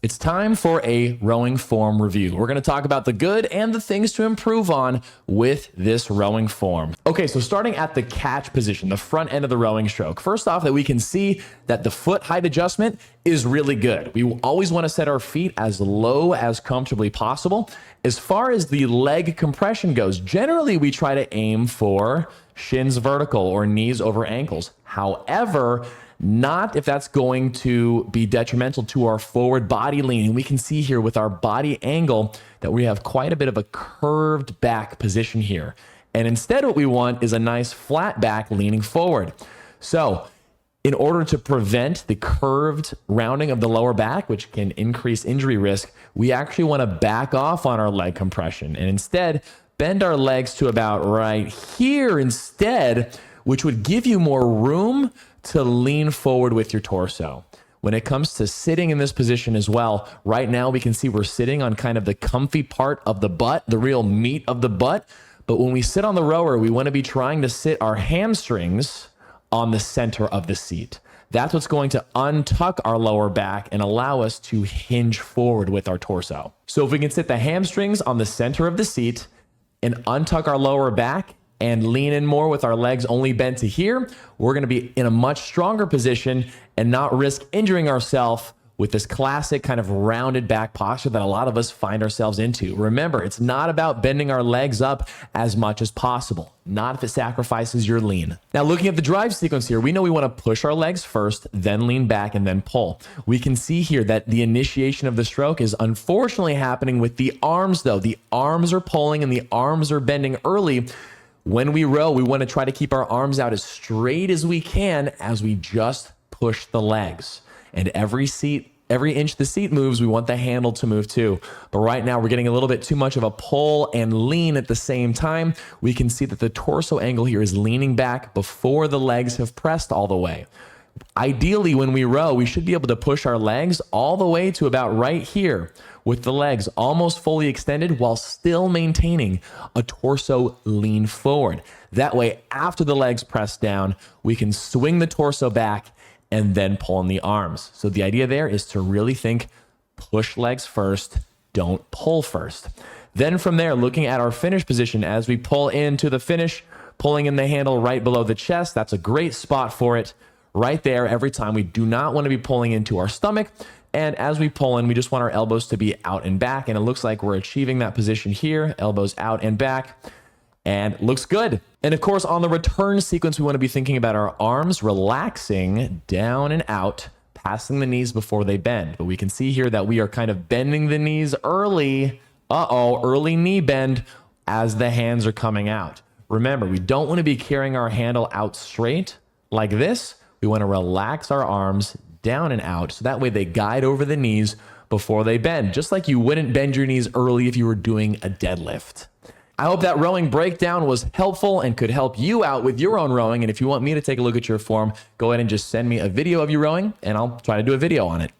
It's time for a rowing form review. We're going to talk about the good and the things to improve on with this rowing form. Okay, so starting at the catch position, the front end of the rowing stroke. First off, that we can see that the foot height adjustment is really good. We always want to set our feet as low as comfortably possible. As far as the leg compression goes, generally we try to aim for shins vertical or knees over ankles. However, not if that's going to be detrimental to our forward body leaning. We can see here with our body angle that we have quite a bit of a curved back position here. And instead what we want is a nice flat back leaning forward. So in order to prevent the curved rounding of the lower back, which can increase injury risk, we actually want to back off on our leg compression and instead bend our legs to about right here instead, which would give you more room to lean forward with your torso. When it comes to sitting in this position as well, right now we can see we're sitting on kind of the comfy part of the butt, the real meat of the butt. But when we sit on the rower, we want to be trying to sit our hamstrings on the center of the seat. That's what's going to untuck our lower back and allow us to hinge forward with our torso. So if we can sit the hamstrings on the center of the seat and untuck our lower back and lean in more with our legs only bent to here, we're going to be in a much stronger position and not risk injuring ourselves with this classic kind of rounded back posture that a lot of us find ourselves into. Remember, it's not about bending our legs up as much as possible, not if it sacrifices your lean. Now, looking at the drive sequence here, we know we want to push our legs first, then lean back and then pull. We can see here that the initiation of the stroke is unfortunately happening with the arms though. The arms are pulling and the arms are bending early. When we row, we want to try to keep our arms out as straight as we can as we just push the legs. And every inch the seat moves, we want the handle to move too. But right now we're getting a little bit too much of a pull and lean at the same time. We can see that the torso angle here is leaning back before the legs have pressed all the way. Ideally, when we row, we should be able to push our legs all the way to about right here with the legs almost fully extended while still maintaining a torso lean forward. That way, after the legs press down, we can swing the torso back and then pull in the arms. So the idea there is to really think push legs first, don't pull first. Then from there, looking at our finish position as we pull into the finish, pulling in the handle right below the chest, that's a great spot for it. Right there, every time. We do not want to be pulling into our stomach. And as we pull in, we just want our elbows to be out and back. And it looks like we're achieving that position here, elbows out and back, and looks good. And of course, on the return sequence, we want to be thinking about our arms relaxing down and out, passing the knees before they bend. But we can see here that we are kind of bending the knees early. Early knee bend as the hands are coming out. Remember, we don't want to be carrying our handle out straight like this. We want to relax our arms down and out so that way they guide over the knees before they bend, just like you wouldn't bend your knees early if you were doing a deadlift. I hope that rowing breakdown was helpful and could help you out with your own rowing. And if you want me to take a look at your form, go ahead and just send me a video of you rowing and I'll try to do a video on it.